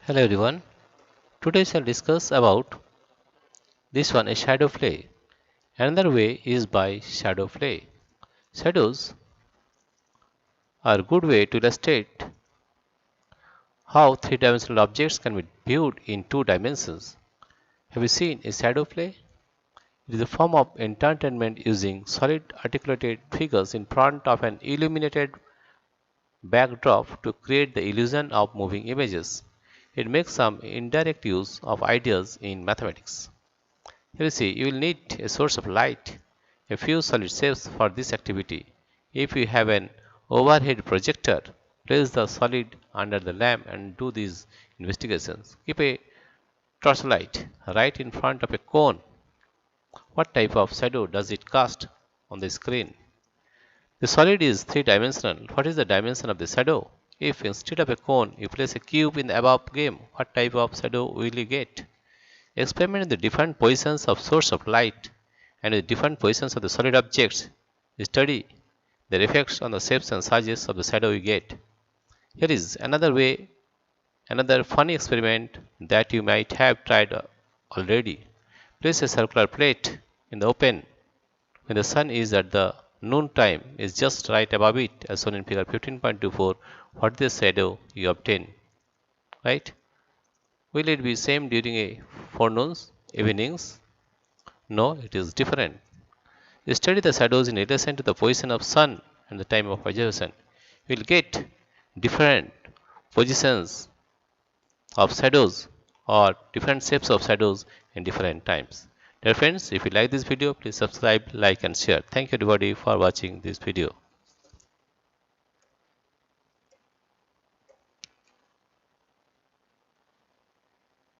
Hello everyone. Today I shall discuss about this one, a shadow play. Another way is by shadow play. Shadows are a good way to illustrate how three-dimensional objects can be viewed in two dimensions. Have you seen a shadow play? It is a form of entertainment using solid articulated figures in front of an illuminated backdrop to create the illusion of moving images. It makes some indirect use of ideas in mathematics. Here you see, you will need a source of light, a few solid shapes for this activity. If you have an overhead projector, place the solid under the lamp and do these investigations. Keep a torchlight right in front of a cone. What type of shadow does it cast on the screen? The solid is three-dimensional. What is the dimension of the shadow? If instead of a cone you place a cube in the above game, what type of shadow will you get? Experiment the different positions of source of light and the different positions of the solid objects. Study their effects on the shapes and sizes of the shadow you get. Here is another funny experiment that you might have tried already. Place a circular plate in the open when the sun is at the noon time is just right above it as shown in figure 15.24. What is the shadow you obtain? Right? Will it be same during a forenoons, evenings? No, it is different. Study the shadows in relation to the position of sun and the time of observation. You will get different positions of shadows or different shapes of shadows in different times. Dear friends, if you like this video, please subscribe, like and share. Thank you everybody for watching this video.